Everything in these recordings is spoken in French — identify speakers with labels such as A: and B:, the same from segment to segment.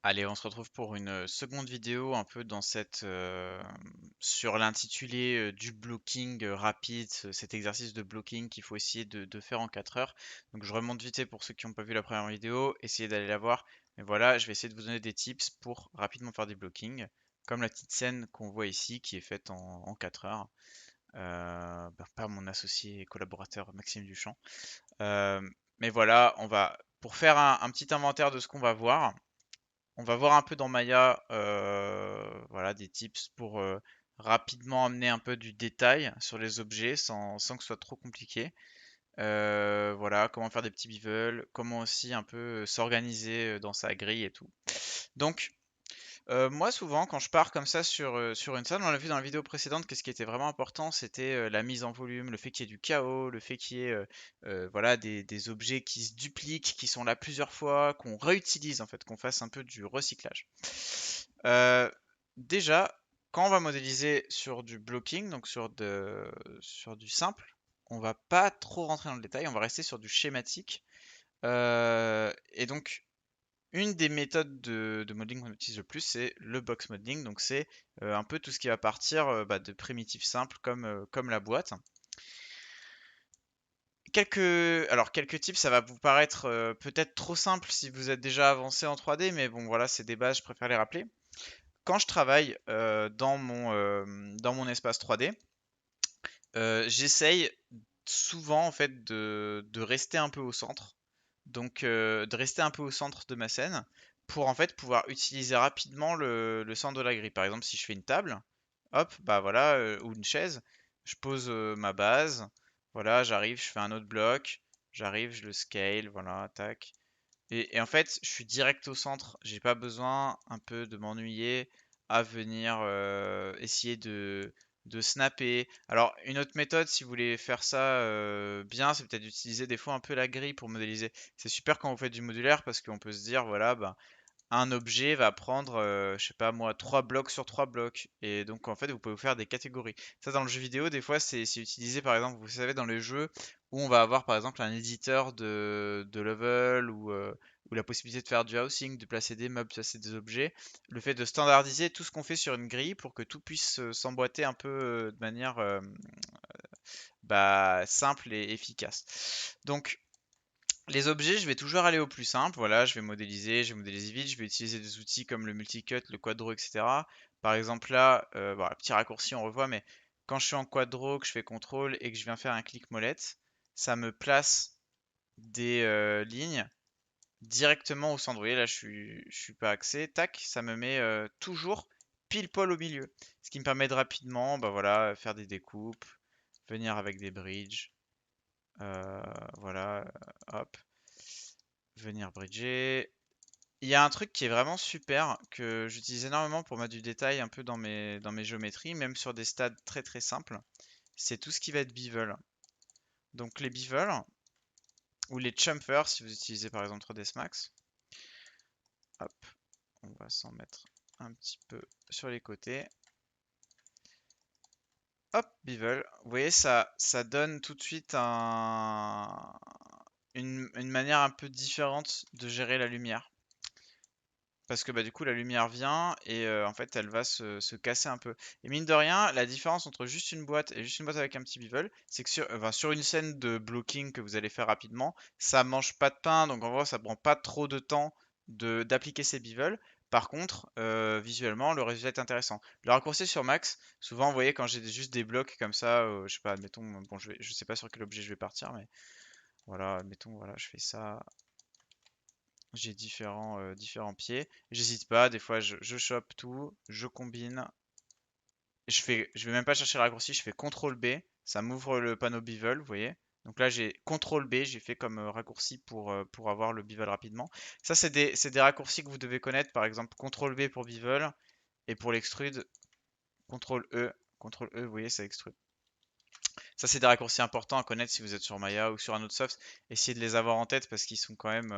A: Allez, on se retrouve pour une seconde vidéo un peu dans sur l'intitulé du blocking rapide, cet exercice de blocking qu'il faut essayer de faire en 4 heures. Donc je remonte vite fait pour ceux qui n'ont pas vu la première vidéo, essayez d'aller la voir. Mais voilà, je vais essayer de vous donner des tips pour rapidement faire des blockings, comme la petite scène qu'on voit ici qui est faite en 4 heures par mon associé et collaborateur Maxime Duchamp. Euh, mais voilà, pour faire un petit inventaire de ce qu'on va voir. On va voir un peu dans Maya, voilà, des tips pour rapidement amener un peu du détail sur les objets sans que ce soit trop compliqué. Voilà, comment faire des petits bevels, comment aussi un peu s'organiser dans sa grille et tout. Donc, moi souvent quand je pars comme ça sur une scène, on l'a vu dans la vidéo précédente, qu'est-ce qui était vraiment important, c'était la mise en volume, le fait qu'il y ait du chaos, le fait qu'il y ait voilà, des objets qui se dupliquent, qui sont là plusieurs fois, qu'on réutilise en fait, qu'on fasse un peu du recyclage. Euh, Déjà, quand on va modéliser sur du blocking, donc sur du simple, on va pas trop rentrer dans le détail, on va rester sur du schématique. Et donc, une des méthodes de modeling qu'on utilise le plus, c'est le box modeling. Donc, c'est un peu tout ce qui va partir de primitifs simples comme la boîte. Quelques tips, ça va vous paraître peut-être trop simple si vous êtes déjà avancé en 3D, mais bon, voilà, c'est des bases, je préfère les rappeler. Quand je travaille dans mon espace 3D, j'essaye souvent en fait de rester un peu au centre. Donc de rester un peu au centre de ma scène pour en fait pouvoir utiliser rapidement le centre de la grille. Par exemple, si je fais une table, hop, bah voilà, ou une chaise, je pose ma base, voilà, j'arrive, je fais un autre bloc, j'arrive, je le scale, voilà, tac. Et en fait, je suis direct au centre. J'ai pas besoin un peu de m'ennuyer à venir essayer de snapper. Alors, une autre méthode, si vous voulez faire ça bien, c'est peut-être d'utiliser des fois un peu la grille pour modéliser. C'est super quand vous faites du modulaire parce qu'on peut se dire, voilà, bah, un objet va prendre, je sais pas moi, 3 blocs sur 3 blocs. Et donc, en fait, vous pouvez vous faire des catégories. Ça, dans le jeu vidéo, des fois, c'est utilisé, par exemple, vous savez, dans les jeux où on va avoir, par exemple, un éditeur de level ou la possibilité de faire du housing, de placer des meubles, de placer des objets. Le fait de standardiser tout ce qu'on fait sur une grille pour que tout puisse s'emboîter un peu de manière simple et efficace. Donc, les objets, je vais toujours aller au plus simple. Voilà, je vais modéliser vite. Je vais utiliser des outils comme le multicut, le quadro, etc. Par exemple, là, bon, petit raccourci, on revoit, mais quand je suis en quadro, que je fais contrôle et que je viens faire un clic molette, ça me place des lignes directement au centre. Vous voyez, là, je suis pas axé. Tac, ça me met toujours pile poil au milieu. Ce qui me permet de rapidement, bah voilà, faire des découpes, venir avec des bridges. euh, voilà, hop. Venir bridger. Il y a un truc qui est vraiment super, que j'utilise énormément pour mettre du détail un peu dans mes géométries, même sur des stades très très simples. C'est tout ce qui va être bevel. Donc les bevel, ou les chamfers si vous utilisez par exemple 3ds Max. Hop, on va s'en mettre un petit peu sur les côtés. Hop, bevel. Vous voyez, ça donne tout de suite une manière un peu différente de gérer la lumière. Parce que bah, du coup, la lumière vient et en fait, elle va se casser un peu. Et mine de rien, la différence entre juste une boîte et juste une boîte avec un petit bevel, c'est que sur une scène de blocking que vous allez faire rapidement, ça mange pas de pain, donc en gros, ça prend pas trop de temps d'appliquer ces bevels. Par contre, visuellement, le résultat est intéressant. Le raccourci sur Max, souvent, vous voyez, quand j'ai juste des blocs comme ça, je sais pas, admettons, bon, je sais pas sur quel objet je vais partir, mais voilà, admettons, voilà, je fais ça, j'ai différents pieds. J'hésite pas, des fois je chope tout, je combine. Je vais même pas chercher le raccourci, je fais CTRL B, ça m'ouvre le panneau bevel, vous voyez. Donc là j'ai CTRL B, j'ai fait comme raccourci pour avoir le bevel rapidement. Ça c'est des raccourcis que vous devez connaître, par exemple CTRL B pour bevel, et pour l'extrude, CTRL E, CTRL E, vous voyez ça extrude. Ça c'est des raccourcis importants à connaître si vous êtes sur Maya ou sur un autre soft. Essayez de les avoir en tête parce qu'ils sont quand même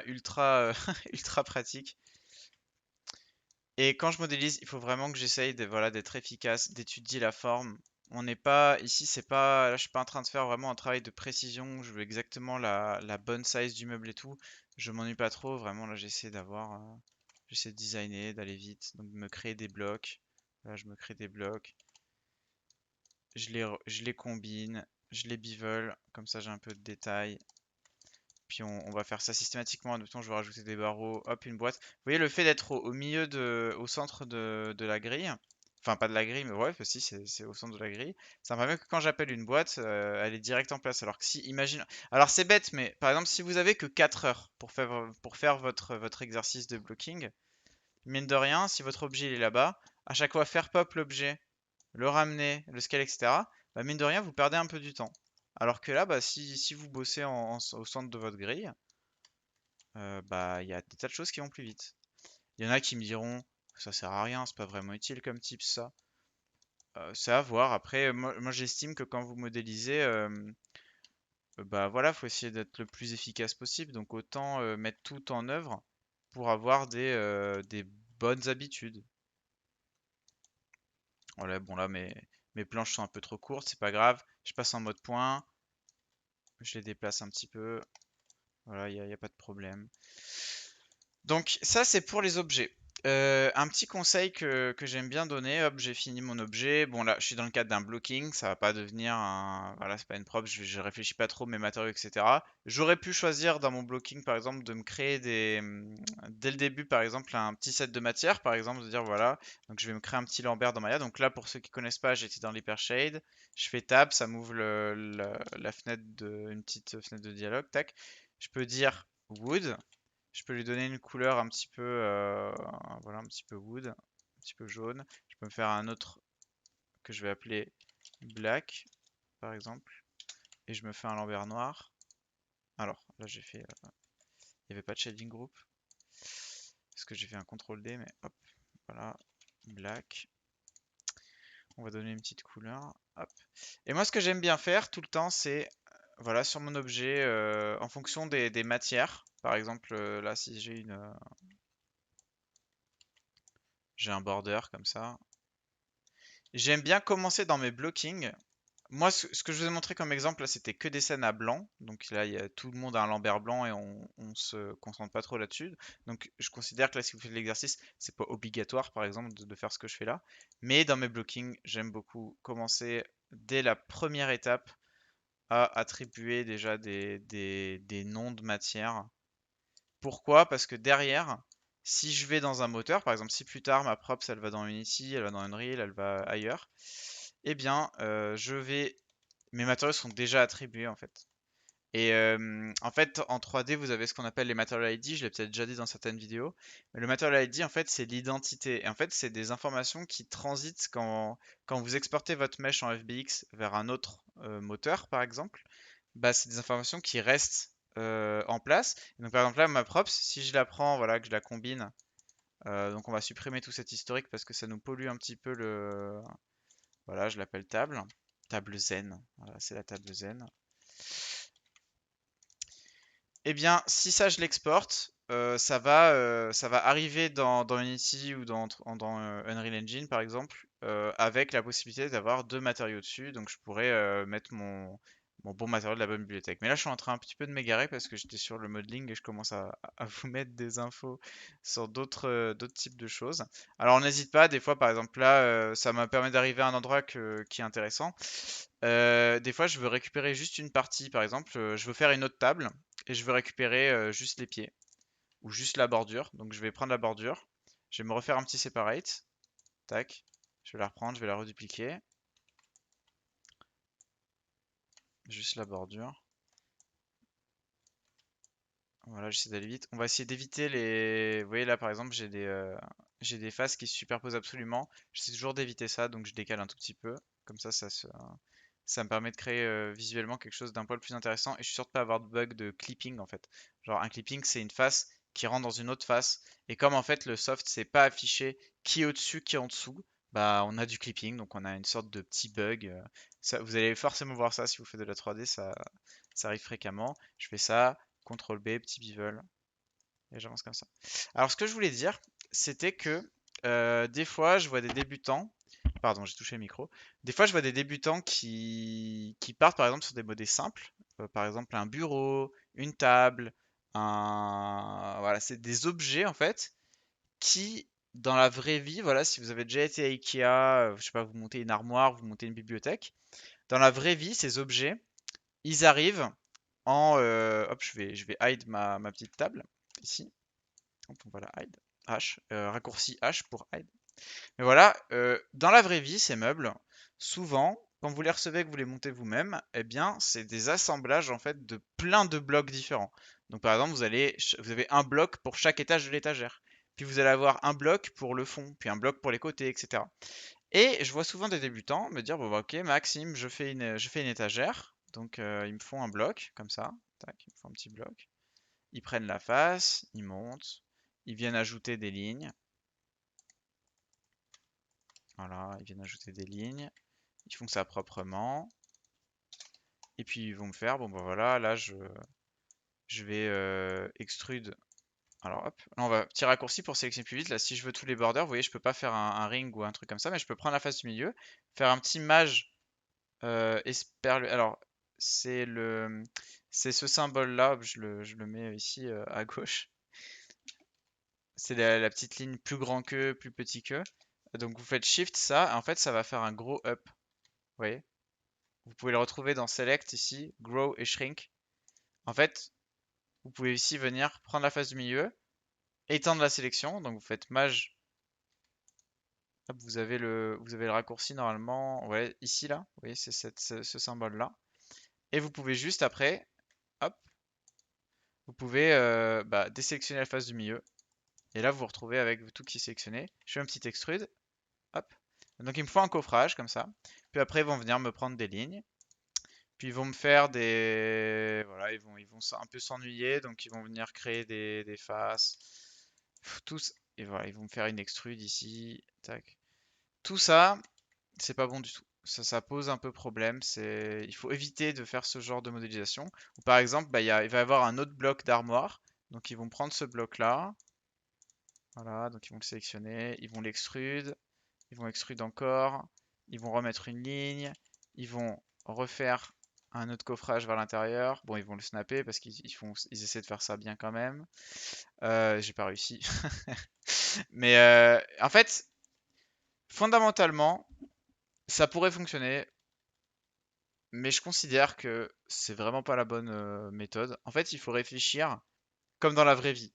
A: ultra, ultra pratiques. Et quand je modélise, il faut vraiment que j'essaye voilà, d'être efficace, d'étudier la forme, On n'est pas ici, c'est pas, là, je suis pas en train de faire vraiment un travail de précision. Je veux exactement la bonne size du meuble et tout. Je m'ennuie pas trop, vraiment. Là, j'essaie de designer, d'aller vite, donc de me créer des blocs. Là, je me crée des blocs, je les combine, je les bevel, comme ça j'ai un peu de détails. Puis on va faire ça systématiquement. Admettons, je vais rajouter des barreaux, hop, une boîte. Vous voyez le fait d'être au milieu au centre de la grille. Enfin, pas de la grille, mais ouais, si, c'est au centre de la grille. Ça me permet que quand j'appelle une boîte, elle est direct en place. Alors que si, imagine. Alors c'est bête, mais par exemple, si vous avez que 4 heures pour faire votre exercice de blocking, mine de rien, si votre objet il est là-bas, à chaque fois faire pop l'objet, le ramener, le scale, etc., bah mine de rien, vous perdez un peu du temps. Alors que là, bah, si vous bossez au centre de votre grille, bah, il y a des tas de choses qui vont plus vite. Il y en a qui me diront, ça sert à rien, c'est pas vraiment utile comme type ça. C'est à voir. Après, moi, j'estime que quand vous modélisez, bah voilà, faut essayer d'être le plus efficace possible. Donc autant mettre tout en œuvre pour avoir des bonnes habitudes. Voilà, bon là, mes planches sont un peu trop courtes, c'est pas grave. Je passe en mode point, je les déplace un petit peu. Voilà, y a pas de problème. Donc ça c'est pour les objets. Un petit conseil que j'aime bien donner, hop j'ai fini mon objet. Bon là je suis dans le cadre d'un blocking, ça va pas devenir un... Voilà c'est pas une prop, je réfléchis pas trop mes matériaux etc. J'aurais pu choisir dans mon blocking par exemple de me créer dès le début par exemple un petit set de matière par exemple, de dire voilà, donc je vais me créer un petit Lambert dans Maya. Donc là pour ceux qui connaissent pas j'étais dans l'hypershade, je fais tab, ça m'ouvre la fenêtre une petite fenêtre de dialogue, tac. Je peux dire wood. Je peux lui donner une couleur un petit peu, voilà, un petit peu wood, un petit peu jaune. Je peux me faire un autre que je vais appeler black, par exemple. Et je me fais un lambert noir. Alors, là j'ai fait, il n'y avait pas de shading group. Parce que j'ai fait un CTRL D, mais hop, voilà, black. On va donner une petite couleur, hop. Et moi ce que j'aime bien faire tout le temps, c'est, voilà, sur mon objet, en fonction des matières. Par exemple, là si j'ai un border comme ça. J'aime bien commencer dans mes blockings. Moi, ce que je vous ai montré comme exemple, là, c'était que des scènes à blanc. Donc là, tout le monde a un Lambert blanc et on se concentre pas trop là-dessus. Donc je considère que là, si vous faites l'exercice, c'est pas obligatoire, par exemple, de faire ce que je fais là. Mais dans mes blockings, j'aime beaucoup commencer dès la première étape à attribuer déjà des noms de matière. Pourquoi? Parce que derrière, si je vais dans un moteur, par exemple, si plus tard ma props elle va dans Unity, elle va dans Unreal, elle va ailleurs, eh bien, mes matériaux sont déjà attribués en fait. Et en fait, en 3D, vous avez ce qu'on appelle les Material ID, je l'ai peut-être déjà dit dans certaines vidéos. Mais le Material ID, en fait, c'est l'identité. Et en fait, c'est des informations qui transitent quand vous exportez votre mesh en FBX vers un autre moteur, par exemple. Bah, c'est des informations qui restent en place. Et donc, par exemple, là, ma props, si je la prends, voilà, que je la combine, donc on va supprimer tout cet historique parce que ça nous pollue un petit peu le... Voilà, je l'appelle table. Table zen. Voilà, c'est la table zen. Eh bien, si ça je l'exporte, ça va arriver dans Unity ou dans Unreal Engine par exemple, avec la possibilité d'avoir deux matériaux dessus. Donc je pourrais mettre mon bon matériau de la bonne bibliothèque. Mais là, je suis en train un petit peu de m'égarer parce que j'étais sur le modeling et je commence à vous mettre des infos sur d'autres types de choses. Alors, on n'hésite pas, des fois, par exemple, là, ça m'a permis d'arriver à un endroit qui est intéressant. Des fois, je veux récupérer juste une partie, par exemple, je veux faire une autre table et je veux récupérer juste les pieds ou juste la bordure. Donc, je vais prendre la bordure, je vais me refaire un petit separate, tac, je vais la reprendre, je vais la redupliquer, juste la bordure. Voilà, j'essaie d'aller vite. On va essayer d'éviter les. Vous voyez là, par exemple, j'ai des faces qui se superposent absolument. J'essaie toujours d'éviter ça, donc je décale un tout petit peu. Comme ça me permet de créer visuellement quelque chose d'un poil plus intéressant et je suis sûr de pas avoir de bug de clipping en fait. Genre un clipping c'est une face qui rentre dans une autre face et comme en fait le soft c'est pas affiché qui est au-dessus, qui est en dessous, bah on a du clipping donc on a une sorte de petit bug. Ça, vous allez forcément voir ça si vous faites de la 3D, ça arrive fréquemment. Je fais ça, CTRL B, petit bevel et j'avance comme ça. Alors ce que je voulais dire c'était que des fois je vois des débutants Pardon, j'ai touché le micro. Des fois, je vois des débutants qui partent par exemple sur des modèles simples, par exemple un bureau, une table, voilà, c'est des objets en fait qui, dans la vraie vie, voilà, si vous avez déjà été à Ikea, je sais pas, vous montez une armoire, vous montez une bibliothèque, dans la vraie vie, ces objets, ils arrivent hop, je vais hide ma petite table ici. Hop, on va la hide. H, raccourci H pour hide. Mais voilà, dans la vraie vie, ces meubles, souvent, quand vous les recevez, que vous les montez vous-même, eh bien, c'est des assemblages en fait de plein de blocs différents. Donc par exemple, vous avez un bloc pour chaque étage de l'étagère. Puis vous allez avoir un bloc pour le fond, puis un bloc pour les côtés, etc. Et je vois souvent des débutants me dire, bon, bah, ok, Maxime, je fais une étagère. Donc ils me font un bloc, comme ça. Tac, ils me font un petit bloc. Ils prennent la face, ils montent, ils viennent ajouter des lignes. Voilà, ils viennent ajouter des lignes. Ils font ça proprement. Et puis ils vont me faire, bon bah voilà, là je vais extrude. Alors hop, là on va petit raccourci pour sélectionner plus vite. Là si je veux tous les borders, vous voyez, je peux pas faire un ring ou un truc comme ça, mais je peux prendre la face du milieu, faire un petit mage alors c'est ce symbole là, je le mets ici à gauche. C'est la petite ligne plus grand que, plus petit que. Donc vous faites Shift ça, en fait ça va faire un gros up. Vous voyez? Vous pouvez le retrouver dans Select ici, Grow et Shrink. En fait, vous pouvez ici venir prendre la face du milieu, étendre la sélection. Donc vous faites Maj. Hop, vous avez le raccourci normalement. Ouais, ici là. Vous voyez, c'est ce symbole-là. Et vous pouvez juste après, hop, vous pouvez désélectionner la face du milieu. Et là, vous vous retrouvez avec tout qui est sélectionné. Je fais un petit extrude. Hop. Donc il me faut un coffrage comme ça. Puis après, ils vont venir me prendre des lignes. Puis ils vont me faire des... Voilà, ils vont un peu s'ennuyer, donc ils vont venir créer des faces. Tous... Et voilà, ils vont me faire une extrude ici. Tac. Tout ça, c'est pas bon du tout. Ça pose un peu problème. Il faut éviter de faire ce genre de modélisation. Ou par exemple, il va y avoir un autre bloc d'armoire. Donc ils vont prendre ce bloc-là. Voilà, donc ils vont le sélectionner. Ils vont l'extrude. Ils vont extrude encore. Ils vont remettre une ligne. Ils vont refaire un autre coffrage vers l'intérieur. Bon, ils vont le snapper parce qu'ils essaient de faire ça bien quand même. J'ai pas réussi. Mais en fait, fondamentalement, ça pourrait fonctionner, mais je considère que c'est vraiment pas la bonne méthode. En fait, il faut réfléchir comme dans la vraie vie.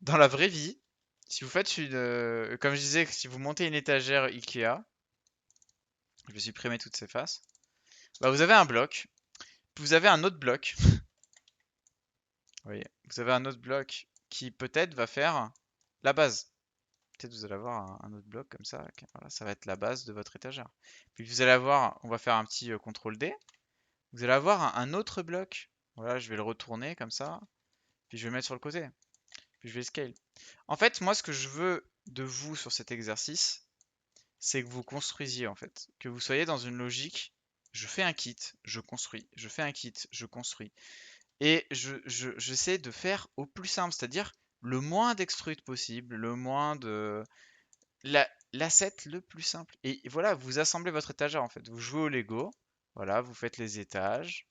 A: Dans la vraie vie, si vous faites comme je disais, si vous montez une étagère Ikea, je vais supprimer toutes ces faces. Bah, vous avez un bloc, puis vous avez un autre bloc. Vous voyez, vous avez un autre bloc qui peut-être va faire la base. Peut-être vous allez avoir un autre bloc comme ça. Voilà, ça va être la base de votre étagère. Puis vous allez avoir, on va faire un petit CTRL D. Vous allez avoir un autre bloc. Voilà, je vais le retourner comme ça. Puis je vais le mettre sur le côté. Puis je vais scale. En fait, moi, ce que je veux de vous sur cet exercice, c'est que vous construisiez en fait. Que vous soyez dans une logique. Je fais un kit, je construis. Je fais un kit, je construis. Et j'essaie de faire au plus simple, c'est-à-dire le moins d'extrude possible, le moins de... L'asset le plus simple. Et voilà, vous assemblez votre étagère en fait. Vous jouez au Lego, voilà, vous faites les étages.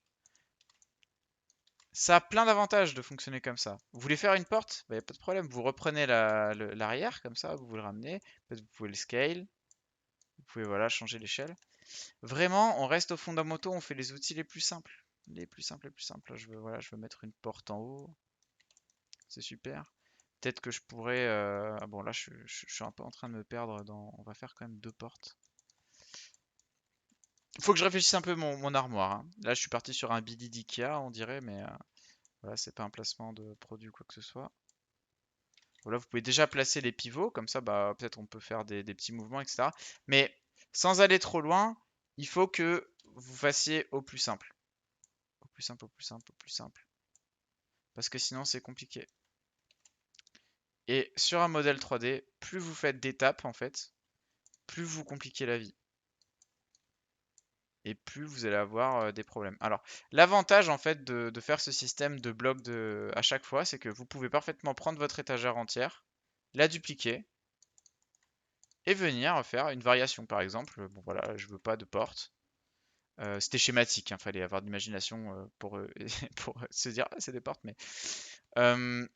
A: Ça a plein d'avantages de fonctionner comme ça. Vous voulez faire une porte? Il n'y a pas de problème. Vous reprenez l'arrière comme ça, vous le ramenez. Peut-être vous pouvez le scale. Vous pouvez voilà, changer l'échelle. Vraiment, on reste aux fondamentaux, on fait les outils les plus simples. Les plus simples, les plus simples. Là, je veux mettre une porte en haut. C'est super. Peut-être que je pourrais... ah bon, là, je suis un peu en train de me perdre dans... On va faire quand même deux portes. Il faut que je réfléchisse un peu mon armoire, hein. Là, je suis parti sur un BD d'IKEA, on dirait, mais voilà, c'est pas un placement de produit ou quoi que ce soit. Voilà, vous pouvez déjà placer les pivots, comme ça, bah, peut-être on peut faire des petits mouvements, etc. Mais sans aller trop loin, il faut que vous fassiez au plus simple. Au plus simple, au plus simple, au plus simple. Parce que sinon, c'est compliqué. Et sur un modèle 3D, plus vous faites d'étapes, en fait, plus vous compliquez la vie. Et plus vous allez avoir des problèmes. Alors, l'avantage, en fait, de faire ce système de blocs à chaque fois, c'est que vous pouvez parfaitement prendre votre étagère entière, la dupliquer, et venir faire une variation. Par exemple, bon voilà, je veux pas de porte. C'était schématique, hein, fallait avoir de l'imagination pour, pour se dire ah, c'est des portes, mais euh,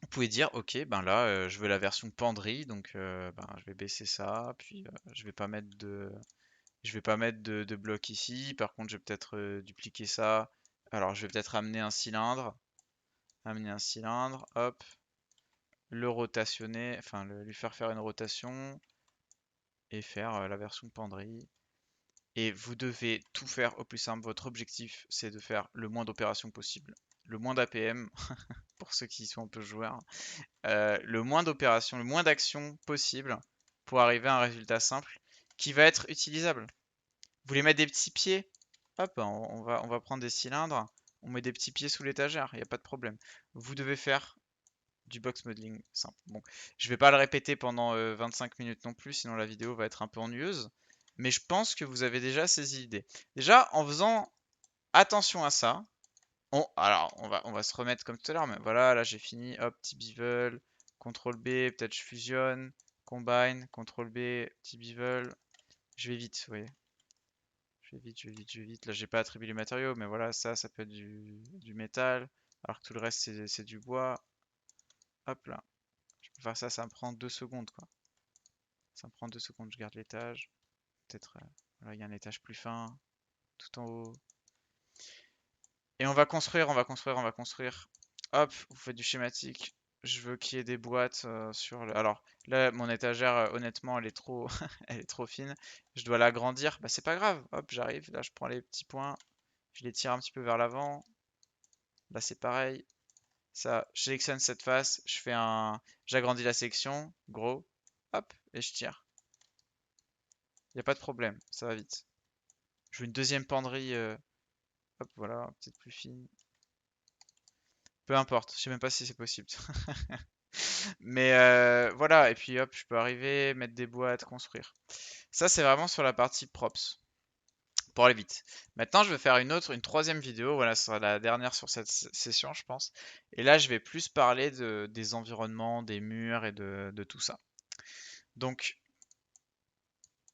A: vous pouvez dire ok, ben là je veux la version penderie, donc ben, je vais baisser ça, puis je vais pas mettre de bloc ici. Par contre, je vais peut-être dupliquer ça. Alors, je vais peut-être amener un cylindre, hop, le rotationner, enfin lui faire une rotation et faire la version penderie. Et vous devez tout faire au plus simple. Votre objectif, c'est de faire le moins d'opérations possible, le moins d'APM pour ceux qui sont un peu joueurs, le moins d'opérations, le moins d'actions possible pour arriver à un résultat simple qui va être utilisable. Vous voulez mettre des petits pieds? Hop, on va prendre des cylindres, on met des petits pieds sous l'étagère, il n'y a pas de problème. Vous devez faire du box modeling simple. Bon, je vais pas le répéter pendant 25 minutes non plus, sinon la vidéo va être un peu ennuyeuse. Mais je pense que vous avez déjà saisi l'idée. Déjà, en faisant attention à ça, alors on va se remettre comme tout à l'heure, mais voilà, là j'ai fini, hop, petit bevel, CTRL B, peut-être je fusionne, combine, CTRL B, petit bevel, je vais vite, vous voyez. Je vais vite, je vais vite, je vais vite. Là, j'ai pas attribué les matériaux, mais voilà, ça peut être du métal, alors que tout le reste, c'est du bois. Hop là. Je peux faire ça, ça me prend 2 secondes, quoi. Ça me prend 2 secondes, je garde l'étage. Peut-être, voilà, il y a un étage plus fin, tout en haut. Et on va construire, on va construire, on va construire. Hop, vous faites du schématique. Je veux qu'il y ait des boîtes sur le... Alors, là, mon étagère, honnêtement, elle est trop... elle est trop fine. Je dois l'agrandir. Bah, c'est pas grave. Hop, j'arrive. Là, je prends les petits points. Je les tire un petit peu vers l'avant. Là, c'est pareil. Ça, je sélectionne cette face. J'agrandis la section. Gros. Hop, et je tire. Il n'y a pas de problème. Ça va vite. Je veux une deuxième penderie. Hop, voilà, peut-être plus fine. Peu importe. Je sais même pas si c'est possible. Mais voilà, et puis hop, je peux arriver, mettre des boîtes, construire. Ça, c'est vraiment sur la partie props, pour aller vite. Maintenant, je vais faire une troisième vidéo. Voilà, ce sera la dernière sur cette session, je pense. Et là, je vais plus parler des environnements, des murs et de tout ça. Donc,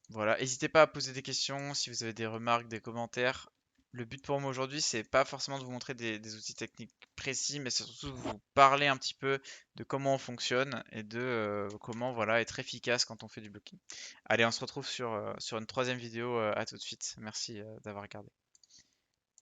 A: voilà, n'hésitez pas à poser des questions si vous avez des remarques, des commentaires. Le but pour moi aujourd'hui, c'est pas forcément de vous montrer des outils techniques précis, mais c'est surtout de vous parler un petit peu de comment on fonctionne et de comment voilà, être efficace quand on fait du blocking. Allez, on se retrouve sur une troisième vidéo. À tout de suite. Merci d'avoir regardé.